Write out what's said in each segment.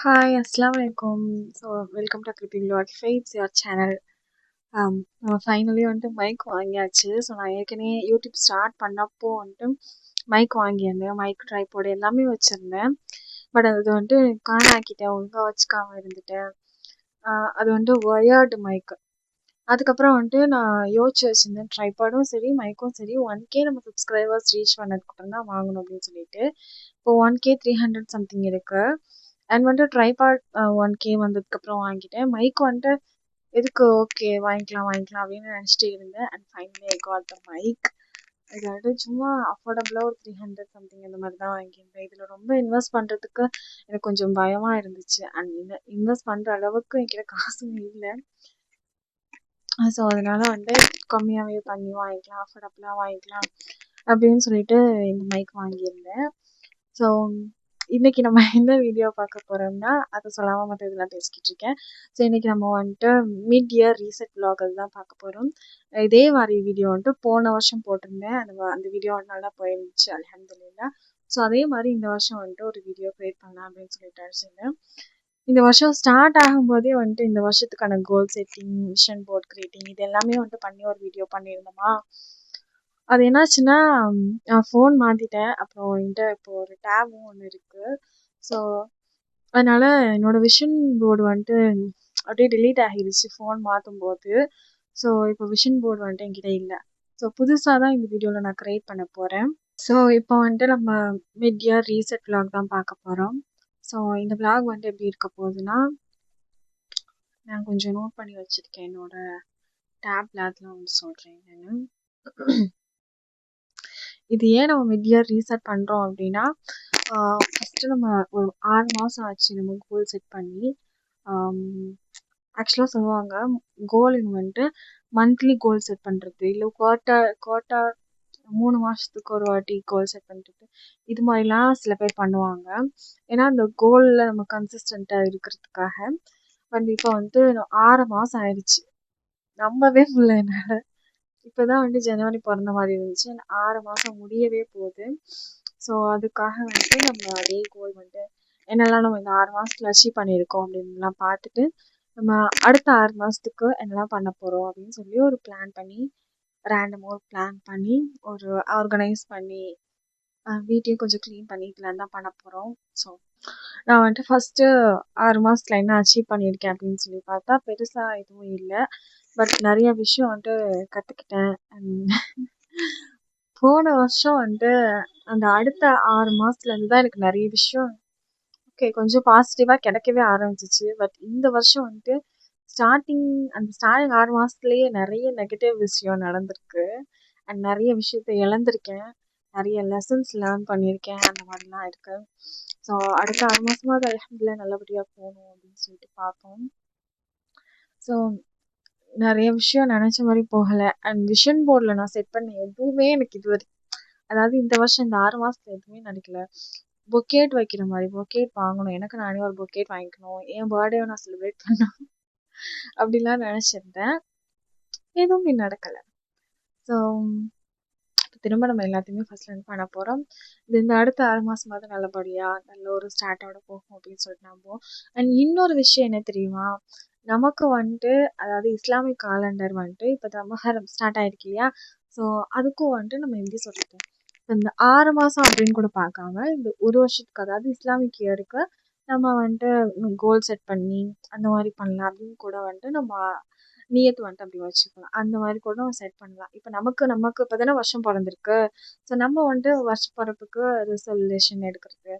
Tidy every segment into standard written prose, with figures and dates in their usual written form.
Hi, Assalamu alaikum. Welcome to Krithi Vlogify. It's your channel. Finally வந்துட்டு mic வாங்கியாச்சு. So நான் ஏற்கனவே YouTube start பண்ணப்போ வந்துட்டு மைக் வாங்கியிருந்தேன். மைக் ட்ரைபாட் எல்லாமே வச்சுருந்தேன். பட் அது வந்துட்டு காணாக்கிட்டேன், ஒழுங்காக வச்சுக்காம இருந்துட்டேன். அது வந்துட்டு ஒயர்டு மைக். அதுக்கப்புறம் வந்துட்டு நான் யோசிச்சு வச்சுருந்தேன், ட்ரைபாடும் சரி மைக்கும் சரி 1K நம்ம சப்ஸ்கிரைபர்ஸ் ரீச் பண்ணதுக்கப்புறம் தான் வாங்கணும் அப்படின்னு சொல்லிட்டு. இப்போ 1K 300 சம்திங் இருக்கு. அண்ட் வந்துட்டு ட்ரைபாட் 1K வந்ததுக்கப்புறம் வாங்கிட்டேன். மைக் வந்துட்டு எதுக்கு ஓகே வாங்கிக்கலாம் அப்படின்னு நினச்சிட்டே இருந்தேன். And finally I got the mic. இது வந்துட்டு சும்மா அஃபோர்டபுளாக ஒரு 300 சம்திங் இந்த மாதிரி தான் வாங்கியிருந்தேன். இதில் ரொம்ப இன்வெஸ்ட் பண்ணுறதுக்கு எனக்கு கொஞ்சம் பயமாக இருந்துச்சு. அண்ட் இன்வெஸ்ட் பண்ணுற அளவுக்கு என்கிட்ட காசும் இல்லை. ஸோ அதனால வந்து கம்மியாகவே பண்ணி வாங்கிக்கலாம், அஃபோர்டபுளாக வாங்கிக்கலாம் அப்படின்னு சொல்லிட்டு இந்த மைக் வாங்கியிருந்தேன். ஸோ இன்னைக்கு நம்ம என்ன வீடியோ பார்க்க போகிறோம்னா, அதை சொல்லாமல் மற்ற இதெல்லாம் பேசிக்கிட்டு இருக்கேன். ஸோ இன்னைக்கு நம்ம வந்துட்டு மிட் இயர் ரீசெட் vlog தான் பார்க்க போகிறோம். இதே மாதிரி வீடியோ வந்துட்டு போன வருஷம் போட்டிருந்தேன். அந்த வீடியோ நல்லா போயிருந்துச்சு, அல்ஹம்துலில்லாஹ். ஸோ அதே மாதிரி இந்த வருஷம் வந்துட்டு ஒரு வீடியோ க்ரியேட் பண்ணலாம் அப்படின்னு சொல்லிட்டு அடிச்சிருந்தேன். இந்த வருஷம் ஸ்டார்ட் ஆகும்போதே வந்துட்டு இந்த வருஷத்துக்கான goal setting, vision board creating இது எல்லாமே வந்துட்டு பண்ணி ஒரு வீடியோ பண்ணியிருந்தோமா. அது என்னாச்சுன்னா, நான் ஃபோன் மாற்றிட்டேன். அப்புறம் என்கிட்ட இப்போ ஒரு டேபும் ஒன்று இருக்குது. ஸோ அதனால் என்னோடய விஷன் போர்டு வந்துட்டு அப்படியே டிலீட் ஆகிடுச்சு ஃபோன் மாற்றும்போது. ஸோ இப்போ விஷன் போர்டு வந்துட்டு என்கிட்ட இல்லை. ஸோ புதுசாக தான் இந்த வீடியோவில் நான் க்ரியேட் பண்ண போகிறேன். ஸோ இப்போ வந்துட்டு நம்ம மிட் இயர் ரீசெட் vlog தான் பார்க்க போகிறோம். ஸோ இந்த vlog வந்துட்டு எப்படி இருக்க போகுதுன்னா, நான் கொஞ்சம் நோட் பண்ணி வச்சுருக்கேன் என்னோட டேப்ல, அதெல்லாம் வந்து சொல்கிறேன் என்னென்னு. இது ஏன் நம்ம மிட் இயர் ரீசெட் பண்ணுறோம் அப்படின்னா, ஃபஸ்ட்டு நம்ம ஒரு 6 மாதம் ஆச்சு நம்ம கோல் செட் பண்ணி. ஆக்சுவலாக சொல்லுவாங்க, கோலுங்க வந்துட்டு மந்த்லி கோல் செட் பண்ணுறது, இல்லை குவார்ட்டர் 3 மாதத்துக்கு ஒரு வாட்டி கோல் செட் பண்ணுறது, இது மாதிரிலாம் சில பேர் பண்ணுவாங்க. ஏன்னா அந்த கோலில் நம்ம கன்சிஸ்டண்ட்டாக இருக்கிறதுக்காக. பட் இப்போ வந்துட்டு 6 மாதம் ஆயிடுச்சு, நம்பவே முடியல என்னால். இப்போ தான் வந்துட்டு ஜனவரி பிறந்த மாதிரி இருந்துச்சு. 6 மாதம் முடியவே போகுது. ஸோ அதுக்காக வந்துட்டு நம்ம அதே கோல் வந்துட்டு என்னெல்லாம் நம்ம இந்த 6 மாதத்துல அச்சீவ் பண்ணியிருக்கோம் அப்படின்லாம் பார்த்துட்டு, நம்ம அடுத்த 6 மாதத்துக்கு என்னெல்லாம் பண்ண போகிறோம் அப்படின்னு சொல்லி ஒரு பிளான் பண்ணி, ரேண்டமாக ஒரு பிளான் பண்ணி, ஒரு ஆர்கனைஸ் பண்ணி, வீட்டையும் கொஞ்சம் க்ளீன் பண்ணி இதெல்லாம் தான் பண்ண போகிறோம். ஸோ நான் வந்துட்டு ஃபஸ்ட்டு 6 மாதத்துல என்ன அச்சீவ் பண்ணியிருக்கேன் அப்படின்னு சொல்லி பார்த்தா பெருசாக எதுவும் இல்லை. பட் நிறைய விஷயம் வந்துட்டு கற்றுக்கிட்டேன். போன வருஷம் வந்துட்டு அந்த அடுத்த 6 மாதத்துலேருந்து தான் எனக்கு நிறைய விஷயம் ஓகே கொஞ்சம் பாசிட்டிவாக கிடைக்கவே ஆரம்பிச்சிச்சு. பட் இந்த வருஷம் வந்துட்டு ஸ்டார்டிங் 6 மாதத்துலேயே நிறைய நெகட்டிவ் விஷயம் நடந்திருக்கு. அண்ட் நிறைய விஷயத்த இழந்திருக்கேன், நிறைய லெசன்ஸ் லேர்ன் பண்ணியிருக்கேன், அந்த மாதிரிலாம் இருக்குது. ஸோ அடுத்த 6 மாதமாக அல்ஹம்துலில்லாஹ் நல்லபடியாக போகணும் அப்படின்னு சொல்லிட்டு பார்ப்போம். ஸோ நிறைய விஷயம் நினச்ச மாதிரி போகலை. அண்ட் விஷன் போர்டில் நான் செட் பண்ண எதுவுமே எனக்கு அதாவது இந்த வருஷம் இந்த 6 மாதத்துல எதுவுமே நடக்கல. பொக்கேட் வைக்கிற மாதிரி பொக்கேட் வாங்கணும், எனக்கு நானே ஒரு பொக்கேட் வாங்கிக்கணும், என் பர்த்டேவை நான் செலிப்ரேட் பண்ணணும் அப்படிலாம் நினச்சிருந்தேன். எதுவுமே நடக்கலை. ஸோ திரும்ப நம்ம எல்லாத்தையுமே ஃபஸ்ட்லேருந்து பண்ண போகிறோம். இந்த அடுத்த 6 மாதமாவது நல்லபடியாக நல்ல ஒரு ஸ்டார்ட்டோட போகும் அப்படின்னு சொல்லிட்டு நம்புவோம். அண்ட் இன்னொரு விஷயம் என்ன தெரியுமா, நமக்கு வந்துட்டு அதாவது இஸ்லாமிக் காலண்டர் வந்துட்டு இப்போ தான் முஹர்ரம் ஸ்டார்ட் ஆகிருக்கு இல்லையா. ஸோ அதுக்கும் வந்துட்டு நம்ம எப்படி சொல்லிட்டு இப்போ இந்த 6 மாதம் அப்படின்னு கூட பார்க்காம இந்த ஒரு வருஷத்துக்கு, அதாவது இஸ்லாமிக் இயருக்கு நம்ம வந்துட்டு கோல் செட் பண்ணி அந்த மாதிரி பண்ணலாம் அப்படின்னு கூட வந்துட்டு நம்ம நியத்து வந்துட்டு அப்படி வச்சுக்கலாம். அந்த மாதிரி கூட நம்ம செட் பண்ணலாம். இப்போ நமக்கு இப்போ தானே வருஷம் பிறந்திருக்கு. ஸோ நம்ம வந்துட்டு வருஷ பிறப்புக்கு ரெசல்யூஷன் எடுக்கிறது,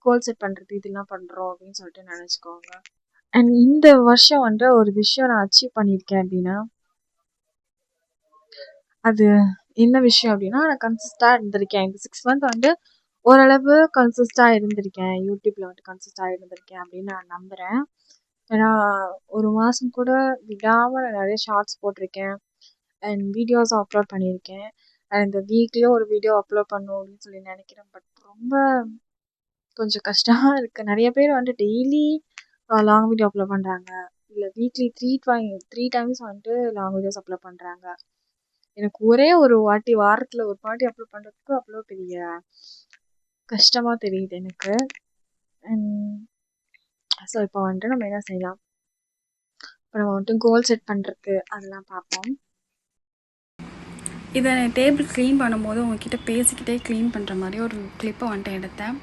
கோல் செட் பண்ணுறது, இதெல்லாம் பண்ணுறோம் அப்படின்னு சொல்லிட்டு நினச்சிக்கோங்க. அண்ட் இந்த வருஷம் வந்துட்டு ஒரு விஷயம் நான் அச்சீவ் பண்ணியிருக்கேன் அப்படின்னா, அது என்ன விஷயம் அப்படின்னா, நான் கன்சிஸ்டாக இருந்திருக்கேன். இந்த 6 மந்த் வந்துட்டு ஓரளவு கன்சிஸ்டாக இருந்திருக்கேன், யூடியூப்பில் வந்துட்டு கன்சிஸ்டாக இருந்திருக்கேன் அப்படின்னு நான் நம்புகிறேன். ஏன்னா ஒரு மாதம் கூட விடாமல் நான் நிறைய ஷார்ட்ஸ் போட்டிருக்கேன் அண்ட் வீடியோஸ் அப்லோட் பண்ணியிருக்கேன். அண்ட் இந்த வீக்லேயும் ஒரு வீடியோ அப்லோட் பண்ணணும் அப்படின்னு சொல்லி நினைக்கிறேன். பட் ரொம்ப கொஞ்சம் கஷ்டமாக இருக்குது. நிறைய பேர் வந்துட்டு டெய்லி லாங் வீடியோ அப்லோட் பண்ணுறாங்க, இல்லை வீக்லி 3 டைம்ஸ் வந்துட்டு லாங் வீடியோஸ் அப்லோட் பண்ணுறாங்க. எனக்கு ஒரே ஒரு வாட்டி வாரத்தில் ஒரு வாட்டி அப்லோட் பண்ணுறதுக்கு அவ்வளோ பெரிய கஷ்டமாக தெரியுது எனக்கு. ஸோ இப்போ வந்துட்டு நம்ம என்ன செய்யலாம், இப்போ நம்ம வந்துட்டு கோல் செட் பண்ணுறது அதெல்லாம் பார்ப்போம். இதை டேபிள் க்ளீன் பண்ணும்போது உங்ககிட்ட பேசிக்கிட்டே க்ளீன் பண்ணுற மாதிரி ஒரு கிளிப்பை வந்துட்டு எடுத்தேன்.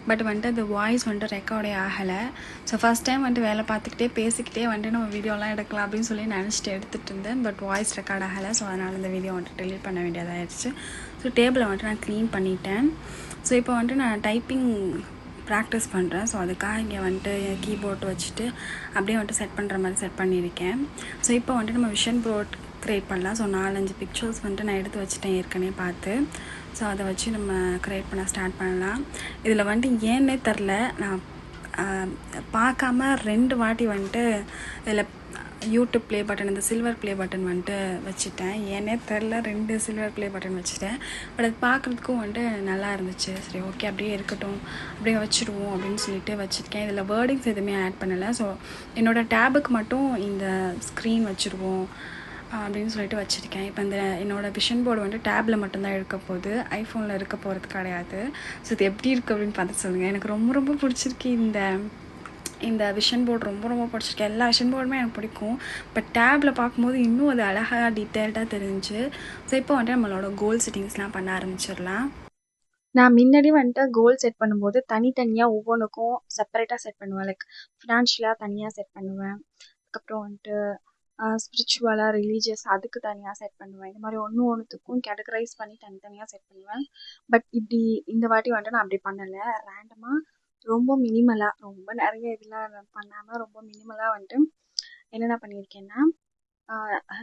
பட் வந்துட்டு அது வாய்ஸ் வந்துட்டு ரெக்கார்டே ஆகலை. ஸோ ஃபஸ்ட் டைம் வந்துட்டு வேலை பார்த்துக்கிட்டே பேசிக்கிட்டே வந்துட்டு நம்ம வீடியோலாம் எடுக்கலாம் அப்படின்னு சொல்லி நினச்சிட்டு எடுத்துகிட்டு இருந்தேன். பட் வாய்ஸ் ரெக்கார்ட் ஆகலை. ஸோ அதனால் இந்த வீடியோ வந்துட்டு டெலீட் பண்ண வேண்டியதாகிடுச்சு. ஸோ டேபிளை வந்துட்டு நான் க்ளீன் பண்ணிட்டேன். ஸோ இப்போ வந்துட்டு நான் டைப்பிங் ப்ராக்டிஸ் பண்ணுறேன். ஸோ அதுக்காக இங்கே வந்துட்டு கீபோர்டு வச்சுட்டு அப்படியே வந்துட்டு செட் பண்ணுற மாதிரி செட் பண்ணியிருக்கேன். ஸோ இப்போ வந்துட்டு நம்ம விஷன் போர்ட் க்ரியேட் பண்ணலாம். ஸோ 4-5 பிக்சர்ஸ் வந்துட்டு நான் எடுத்து வச்சுட்டேன் ஏற்கனவே பார்த்து. ஸோ அதை வச்சு நம்ம க்ரியேட் பண்ண ஸ்டார்ட் பண்ணலாம். இதில் வந்துட்டு ஏன்னே தெரில, நான் பார்க்காம 2 வாட்டி வந்துட்டு இதில் யூடியூப் ப்ளே பட்டன், இந்த சில்வர் ப்ளே பட்டன் வந்துட்டு வச்சுட்டேன். ஏன்னே தெரில 2 சில்வர் ப்ளே பட்டன் வச்சுட்டேன். பட் அது பார்க்குறதுக்கும் வந்துட்டு நல்லா இருந்துச்சு. சரி ஓகே அப்படியே இருக்கட்டும், அப்படியே வச்சுடுவோம் அப்படின்னு சொல்லிட்டு வச்சுருக்கேன். இதில் வேர்டிங்ஸ் எதுவுமே ஆட் பண்ணலை. ஸோ என்னோடய டேபுக்கு மட்டும் இந்த ஸ்க்ரீன் வச்சுருவோம் அப்படின்னு சொல்லிட்டு வச்சுருக்கேன். இப்போ இந்த என்னோடய விஷன் போர்டு வந்துட்டு டேப்பில் மட்டும்தான் இருக்க போகுது, ஐஃபோனில் இருக்க போகிறது கிடையாது. ஸோ இது எப்படி இருக்குது அப்படின்னு பார்த்து சொல்லுங்கள். எனக்கு ரொம்ப ரொம்ப பிடிச்சிருக்கு இந்த விஷன் போர்டு, ரொம்ப ரொம்ப பிடிச்சிருக்கு. எல்லா விஷன் போர்டுமே எனக்கு பிடிக்கும். பட் டேப்பில் பார்க்கும்போது இன்னும் அது அழகாக டீட்டெயில்டாக தெரிஞ்சு. ஸோ இப்போ வந்துட்டு நம்மளோட கோல் செட்டிங்ஸ்லாம் பண்ண ஆரம்பிச்சிடலாம். நான் முன்னாடி வந்துட்டு கோல் செட் பண்ணும்போது தனித்தனியாக ஒவ்வொன்றுக்கும் செப்பரேட்டாக செட் பண்ணுவேன். லைக் ஃபினான்ஷியலாக தனியாக செட் பண்ணுவேன், அதுக்கப்புறம் வந்துட்டு ஸ்பிரிச்சுவலாக ரிலீஜியஸ் அதுக்கு தனியாக செட் பண்ணுவேன். இந்த மாதிரி ஒன்றுத்துக்கும் கேட்டகரைஸ் பண்ணி தனித்தனியாக செட் பண்ணுவேன். பட் இப்படி இந்த வாட்டி வந்துட்டு நான் அப்படி பண்ணலை. ரேண்டமாக ரொம்ப மினிமலாக, ரொம்ப நிறைய இதெல்லாம் பண்ணாமல் ரொம்ப மினிமலாக வந்துட்டு என்னென்ன பண்ணியிருக்கேன்னா,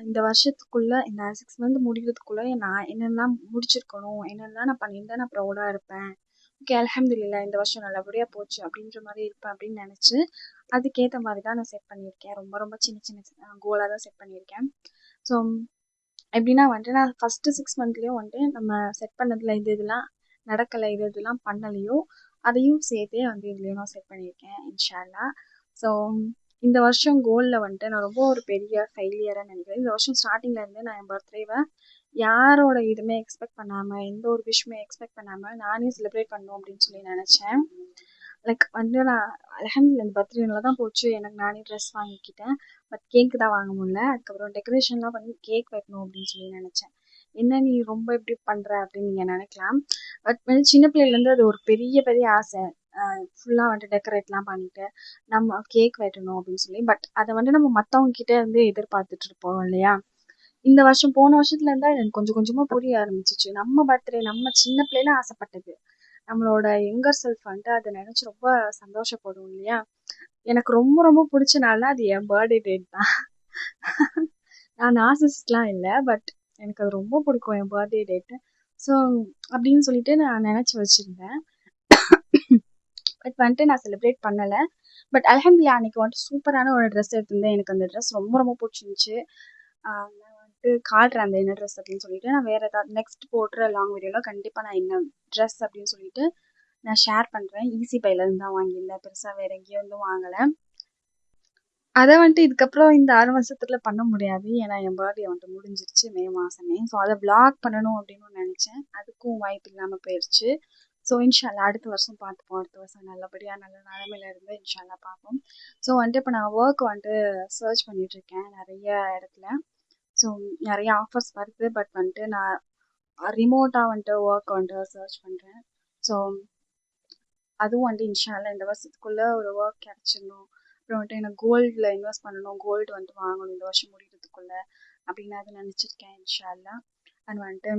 இந்த வருஷத்துக்குள்ளே இந்த 6 மந்த் முடிகிறதுக்குள்ளே நான் என்னென்னலாம் முடிச்சிருக்கணும், என்னென்னலாம் நான் பண்ணியிருந்தா நான் ப்ரௌடாக இருப்பேன், ஓகே அல்ஹம்துலில்லாஹ் இந்த வருஷம் நல்லபடியாக போச்சு அப்படின்ற மாதிரி இருப்பேன் அப்படின்னு நினச்சி அதுக்கேற்ற மாதிரி தான் நான் செட் பண்ணியிருக்கேன். ரொம்ப ரொம்ப சின்ன சின்ன கோலாக தான் செட் பண்ணியிருக்கேன். ஸோ எப்படின்னா வந்துட்டு நான் ஃபஸ்ட்டு 6 மந்த்லேயும் வந்துட்டு நம்ம செட் பண்ணதில் இதெல்லாம் நடக்கலை, இதெல்லாம் பண்ணலையோ அதையும் சேர்த்தே வந்து இதுலேயும் நான் செட் பண்ணியிருக்கேன் இன்ஷா அல்லாஹ். ஸோ இந்த வருஷம் கோலில் வந்துட்டு நான் ரொம்ப ஒரு பெரிய ஃபெயிலியராக நினைக்கிறேன். இந்த வருஷம் ஸ்டார்டிங்லேருந்து நான் என் பர்த்டேவை யாரோட இதுவுமே எக்ஸ்பெக்ட் பண்ணாமல், எந்த ஒரு விஷயமே எக்ஸ்பெக்ட் பண்ணாமல் நானே செலிப்ரேட் பண்ணணும் அப்படின்னு சொல்லி நினச்சேன். லைக் வந்து நான் அல்ஹம்துலில்லாஹ் இந்த பர்த்டே நல்லா தான் போச்சு. எனக்கு நானே ட்ரெஸ் வாங்கிக்கிட்டேன். பட் கேக்கு தான் வாங்க முடியல. அதுக்கப்புறம் டெக்கரேஷன்லாம் பண்ணி கேக் வைக்கணும் அப்படின்னு சொல்லி நினச்சேன். என்ன நீ ரொம்ப எப்படி பண்ணுற அப்படின்னு நீங்கள் நினைக்கலாம். பட் வந்து சின்ன பிள்ளையிலேருந்து அது ஒரு பெரிய பெரிய ஆசை. ஃபுல்லாக வந்துட்டு டெக்கரேட்லாம் பண்ணிட்டு நம்ம கேக் வெட்டணும் அப்படின்னு சொல்லி. பட் அதை வந்து நம்ம மற்றவங்க கிட்டே இருந்து எதிர்பார்த்துட்டு இருப்போம் இல்லையா. இந்த வருஷம் போன வருஷத்துல இருந்தா எனக்கு கொஞ்சம் கொஞ்சமாக புரிய ஆரம்பிச்சிச்சு. நம்ம பர்த்டே நம்ம சின்ன பிள்ளையில ஆசைப்பட்டது, நம்மளோட யங்கர் செல்ஃப் வந்துட்டு அதை நினச்சி ரொம்ப சந்தோஷப்படும் இல்லையா. எனக்கு ரொம்ப ரொம்ப பிடிச்ச நாள்னா அது என் பர்த்டே டேட் தான். நான் நார்சிசிஸ்ட்லாம் இல்லை, பட் எனக்கு அது ரொம்ப பிடிக்கும் என் பர்த்டே டேட்டு. ஸோ அப்படின்னு சொல்லிட்டு நான் நினச்சி வச்சுருந்தேன். பட் வந்துட்டு நான் செலிப்ரேட் பண்ணலை. பட் அல்ஹம்துலில்லாஹ் அன்றைக்கி வந்துட்டு சூப்பரான ஒரு ட்ரெஸ் எடுத்திருந்தேன். எனக்கு அந்த ட்ரெஸ் ரொம்ப ரொம்ப பிடிச்சிருந்துச்சி. நான் வந்துட்டு காட்டுறேன் அந்த என்ன ட்ரெஸ் அப்படின்னு சொல்லிட்டு. நான் வேறு ஏதாவது நெக்ஸ்ட் போடுற லாங் வீடியோவில் கண்டிப்பாக நான் என்ன ட்ரெஸ் அப்படின்னு சொல்லிட்டு நான் ஷேர் பண்ணுறேன். ஈஸி பைலேருந்து தான் வாங்கியிருந்தேன், பெருசாக வேறு எங்கேயும் வந்து வாங்கலை. அதை வந்துட்டு இதுக்கப்புறம் இந்த 6 வருஷத்துல பண்ண முடியாது, ஏன்னா என் பர்த்டே வந்துட்டு முடிஞ்சிருச்சு மே மாதமே. ஸோ அதை விளாக் பண்ணணும் அப்படின்னு நினச்சேன், அதுக்கும் வாய்ப்பு இல்லாமல் போயிடுச்சு. ஸோ இன்ஷா அல்லாஹ் அடுத்த வருஷம் பார்த்துப்போம். அடுத்த வருஷம் நல்லபடியாக நல்ல நிலமையில இருந்து இன்ஷா அல்லாஹ் பார்ப்போம். ஸோ வந்துட்டு இப்போ நான் ஒர்க் வந்துட்டு சர்ச் பண்ணிகிட்ருக்கேன் நிறைய இடத்துல. ஸோ நிறைய ஆஃபர்ஸ் வருது. பட் வந்துட்டு நான் ரிமோட்டாக வந்துட்டு ஒர்க் வந்துட்டு சர்ச் பண்ணுறேன். ஸோ அதுவும் வந்துட்டு இன்ஷா அல்லாஹ் இந்த வருஷத்துக்குள்ளே ஒரு ஒர்க் கிடச்சிடணும். அப்புறம் வந்துட்டு எனக்கு கோல்டில் இன்வெஸ்ட் பண்ணணும், கோல்டு வந்துட்டு வாங்கணும் இந்த வருஷம் முடிகிறதுக்குள்ளே அப்படின்னு அதை நினச்சிருக்கேன் இன்ஷா அல்லாஹ். அது வந்துட்டு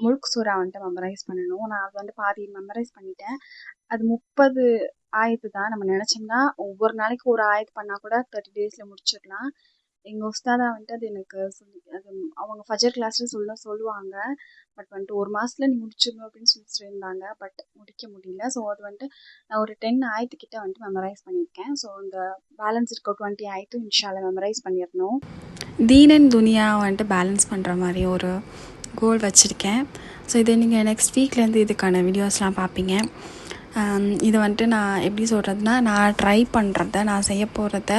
முல்க் சூரா வந்துட்டு மெமரைஸ் பண்ணணும். நான் அது வந்து பாதி மெமரைஸ் பண்ணிட்டேன். அது 30 ஆயத்து தான். நம்ம நினச்சோம்னா ஒவ்வொரு நாளைக்கு ஒரு ஆயத்து பண்ணால் கூட 30 டேஸில் முடிச்சிடலாம். எங்கள் உஸ்தாதா வந்துட்டு அது எனக்கு சொல்லி, அது அவங்க ஃபஜர் கிளாஸில் சொல்லுவாங்க. பட் வந்துட்டு 1 மாதத்துல நீ முடிச்சிடணும் அப்படின்னு சொல்லியிருந்தாங்க. பட் முடிக்க முடியல. ஸோ அது வந்துட்டு நான் ஒரு 10 ஆயத்துக்கிட்ட வந்துட்டு மெமரைஸ் பண்ணியிருக்கேன். ஸோ இந்த பேலன்ஸ் இருக்க 20 ஆயத்தும் இன்ஷா அல்லாஹ் மெமரைஸ் பண்ணிடணும். தீன் அண்ட் துனியா வந்துட்டு பேலன்ஸ் பண்ணுற மாதிரி ஒரு கோல் வச்சுருக்கேன். ஸோ இது நீங்கள் நெக்ஸ்ட் வீக்லேருந்து இதுக்கான வீடியோஸ்லாம் பார்ப்பீங்க. இது வந்துட்டு நான் எப்படி சொல்கிறதுனா, நான் ட்ரை பண்ணுறத, நான் செய்ய போகிறத,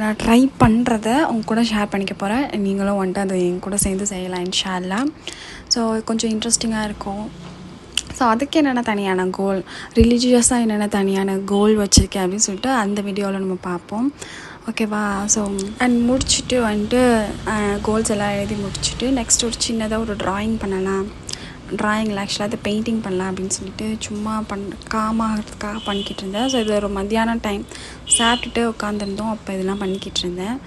நான் ட்ரை பண்ணுறத உங்க கூட ஷேர் பண்ணிக்க போகிறேன். நீங்களும் வந்துட்டு அது என் கூட சேர்ந்து செய்யலாம் இன்ஷா அல்லாஹ். ஸோ கொஞ்சம் இன்ட்ரெஸ்டிங்காக இருக்கும். ஸோ அதுக்கு என்னென்ன தனியான கோல், ரிலீஜியஸாக என்னென்ன தனியான கோல் வச்சுருக்கேன் அப்படின்னு சொல்லிட்டு அந்த வீடியோவில் நம்ம பார்ப்போம். ஓகேவா? ஸோ அண்ட் முடிச்சுட்டு வந்துட்டு கோல்ஸ் எல்லாம் எழுதி முடிச்சுட்டு நெக்ஸ்ட் ஒரு சின்னதாக ஒரு ட்ராயிங் பண்ணலாம். ட்ராயிங்கில் ஆக்சுவலாக அதை பெயிண்டிங் பண்ணலாம் அப்படின்னு சொல்லிட்டு சும்மா காமாகிறதுக்காக பண்ணிக்கிட்டு இருந்தேன். ஸோ இது ஒரு மத்தியானம் டைம் சாப்பிட்டுட்டு உட்காந்துருந்தோம். அப்போ இதெல்லாம் பண்ணிக்கிட்டு இருந்தேன்.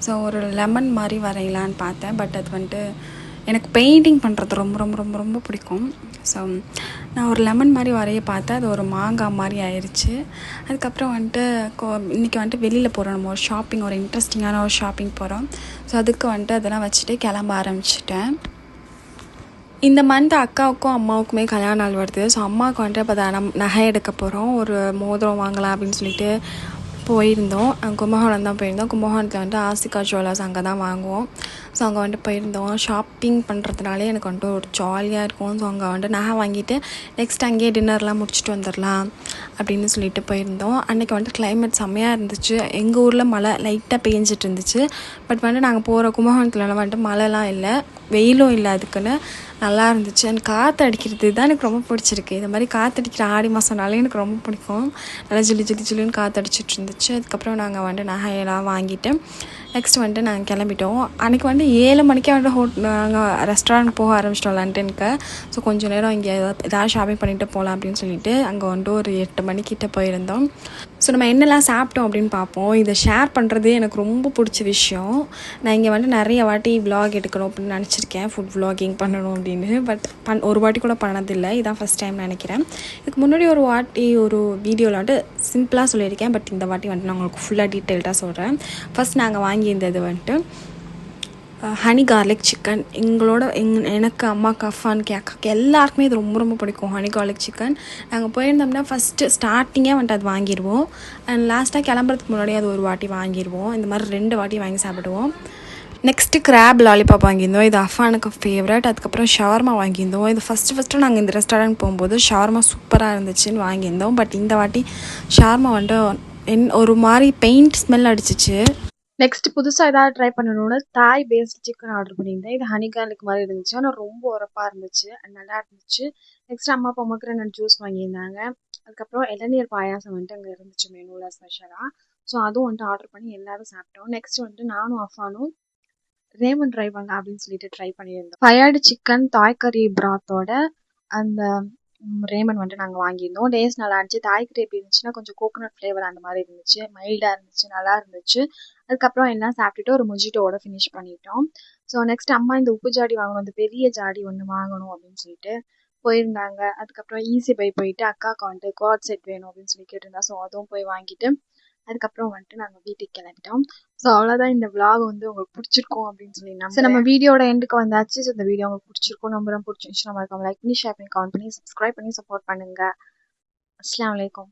ஸோ ஒரு லெமன் மாதிரி வரையலான்னு பார்த்தேன். பட் அது வந்துட்டு எனக்கு பெயிண்டிங் பண்ணுறது ரொம்ப ரொம்ப ரொம்ப ரொம்ப பிடிக்கும். ஸோ நான் ஒரு லெமன் மாதிரி வரைய பார்த்தேன். அது ஒரு மாங்காய் மாதிரி ஆயிடுச்சு. அதுக்கப்புறம் வந்துட்டு இன்றைக்கி வந்துட்டு வெளியில் போகிறோம். நம்ம ஒரு ஷாப்பிங், ஒரு இன்ட்ரெஸ்டிங்கான ஒரு ஷாப்பிங் போகிறோம். ஸோ அதுக்கு வந்துட்டு அதெல்லாம் வச்சுட்டு கிளம்ப ஆரம்பிச்சிட்டேன். இந்த மந்த் அக்காவுக்கும் அம்மாவுக்குமே கல்யாண நாள் வருது. ஸோ அம்மாவுக்கு வந்துட்டு இப்போ நகை எடுக்க போகிறோம். ஒரு மோதிரம் வாங்கலாம் அப்படின்னு சொல்லிட்டு போயிருந்தோம். கும்பகோணம் தான் போயிருந்தோம். கும்பகோணத்தில் வந்துட்டு ஆசிகா ஜுவல்லர்ஸ் அங்கே தான் வாங்குவோம். ஸோ அங்கே வந்துட்டு போயிருந்தோம். ஷாப்பிங் பண்ணுறதுனாலே எனக்கு வந்துட்டு ஒரு ஜாலியாக இருக்கும். ஸோ அங்கே வந்துட்டு நகை வாங்கிட்டு நெக்ஸ்ட் அங்கேயே டின்னர்லாம் முடிச்சுட்டு வந்துடலாம் அப்படின்னு சொல்லிட்டு போயிருந்தோம். அன்றைக்கி வந்துட்டு கிளைமேட் செம்மையாக இருந்துச்சு. எங்கள் ஊரில் மழை லைட்டாக பேஞ்சிட்டு இருந்துச்சு. பட் வந்துட்டு நாங்கள் போகிற கும்பகோணத்துலலாம் வந்துட்டு மழைலாம் இல்லை, வெயிலும் இல்லை. அதுக்குன்னு நல்லா இருந்துச்சு. எனக்கு காற்று அடிக்கிறது தான் எனக்கு ரொம்ப பிடிச்சிருக்கு. இந்த மாதிரி காற்றடிக்கிற ஆடி மாதம்னாலே எனக்கு ரொம்ப பிடிக்கும். நல்லா ஜில்லி ஜில்லி ஜில்லுன்னு காற்றடிச்சிட்டு இருந்துச்சு. அதுக்கப்புறம் நாங்கள் வந்துட்டு நகையெல்லாம் வாங்கிட்டு நெக்ஸ்ட் வந்துட்டு நாங்கள் கிளம்பிட்டோம். அன்றைக்கி வந்து 7 மணிக்கே வந்துட்டு நாங்கள் ரெஸ்டாரண்ட் போக ஆரம்பிச்சிட்டோம் லண்டனுக்கு. ஸோ கொஞ்சம் நேரம் இங்கே ஏதாவது ஷாப்பிங் பண்ணிவிட்டு போகலாம் அப்படின்னு சொல்லிட்டு அங்கே வந்துட்டு ஒரு 8 மணிக்கிட்ட போயிருந்தோம். ஸோ நம்ம என்னெல்லாம் சாப்பிட்டோம் அப்படின்னு பார்ப்போம். இதை ஷேர் பண்ணுறதே எனக்கு ரொம்ப பிடிச்ச விஷயம். நான் இங்கே வந்துட்டு நிறைய வாட்டி விலாக் எடுக்கணும் அப்படின்னு நினச்சிருக்கேன், ஃபுட் விலாகிங் பண்ணணும் அப்படின்னு. பட் ஒரு வாட்டி கூட பண்ணதில்லை. இதான் ஃபஸ்ட் டைம் நினைக்கிறேன். இதுக்கு முன்னாடி ஒரு வாட்டி ஒரு வீடியோவில் வந்துட்டு சிம்பிளாக சொல்லியிருக்கேன். பட் இந்த வாட்டி வந்துட்டு நான் உங்களுக்கு ஃபுல்லாக டீட்டெயில்டாக சொல்கிறேன். ஃபஸ்ட் நாங்கள் வாங்கியிருந்தது வந்துட்டு ஹனி கார்லிக் சிக்கன். எனக்கு அம்மாவுக்கு அஃபானுக்கு அக்காவுக்கு எல்லாருக்குமே இது ரொம்ப ரொம்ப பிடிக்கும் ஹனி கார்லிக் சிக்கன். நாங்கள் போயிருந்தோம்னா ஃபஸ்ட்டு ஸ்டார்டிங்கே வந்துட்டு அது வாங்கிடுவோம். அண்ட் லாஸ்ட்டாக கிளம்புறதுக்கு முன்னாடி அது ஒரு வாட்டி வாங்கிடுவோம். இந்த மாதிரி 2 வாட்டி வாங்கி சாப்பிடுவோம். நெக்ஸ்ட்டு கிராப் லாலிபாப் வாங்கியிருந்தோம். இது அஃபானுக்கு ஃபேவரட். அதுக்கப்புறம் ஷவர்மா வாங்கியிருந்தோம். இது ஃபஸ்ட்டு நாங்கள் இந்த ரெஸ்டாரண்ட் போகும்போது ஷவர்மா சூப்பராக இருந்துச்சுன்னு வாங்கியிருந்தோம். பட் இந்த வாட்டி ஷவர்மா வந்துட்டு ஒரு மாதிரி பெயிண்ட் ஸ்மெல் அடிச்சிச்சு. நெக்ஸ்ட் புதுசாக ஏதாவது ட்ரை பண்ணணும்னு தாய் பேஸ்ட் சிக்கன் ஆர்டர் பண்ணியிருந்தேன். இது ஹனி கார்லிக் மாதிரி இருந்துச்சு, ஆனால் ரொம்ப உரப்பாக இருந்துச்சு, நல்லா இருந்துச்சு. நெக்ஸ்ட் அம்மா பொமக்ரேனட் ஜூஸ் வாங்கியிருந்தாங்க. அதுக்கப்புறம் இளநீர் பாயாசம் வந்துட்டு அங்கே இருந்துச்சு மெனுவில் ஸ்பெஷலாக. ஸோ அதுவும் வந்துட்டு ஆர்டர் பண்ணி எல்லாரும் சாப்பிட்டோம். நெக்ஸ்ட் வந்துட்டு நானும் அஃபானும் ரேமன் ட்ரை பண்ணலாம் அப்படின்னு சொல்லிட்டு ட்ரை பண்ணியிருந்தோம். ஃபயர்டு சிக்கன் தாய் கறி பிராத்தோட அந்த ரேமன் வந்துட்டு நாங்கள் வாங்கியிருந்தோம். டேஸ்ட் நல்லா இருந்துச்சு. தாய் கறி எப்படி இருந்துச்சுன்னா கொஞ்சம் கோகோனட் ஃப்ளேவர் அந்த மாதிரி இருந்துச்சு, மைல்டாக இருந்துச்சு, நல்லா இருந்துச்சு. அதுக்கப்புறம் எல்லாம் சாப்பிட்டுட்டு ஒரு மொஜிட்டோட ஃபினிஷ் பண்ணிட்டோம். ஸோ நெக்ஸ்ட் அம்மா இந்த உப்பு ஜாடி வாங்கணும், இந்த பெரிய ஜாடி ஒன்று வாங்கணும் அப்படின்னு சொல்லிட்டு போயிருந்தாங்க. அதுக்கப்புறம் ஈஸி பை போயிட்டு அக்காவுக்கு வந்துட்டு குவாட் செட் வேணும் அப்படின்னு சொல்லி கேட்டிருந்தா. ஸோ அதுவும் போய் வாங்கிட்டு அதுக்கப்புறம் வந்துட்டு நாங்கள் வீட்டுக்கு கிளம்பிட்டோம். ஸோ அவ்வளோதான். இந்த vlog வந்து உங்களுக்கு பிடிச்சிருக்கும் அப்படின்னு சொல்லி ஸோ நம்ம வீடியோட எண்டுக்கு வந்தாச்சு. ஸோ இந்த வீடியோ உங்களுக்கு பிடிச்சிருக்கும், ரொம்ப பிடிச்சிருந்துச்சு. நம்ம லைக் பண்ணி ஷேர் பண்ணி கமெண்ட் பண்ணி சப்ஸ்கிரைப் பண்ணி சப்போர்ட் பண்ணுங்க. அஸ்ஸலாமு அலைக்கும்.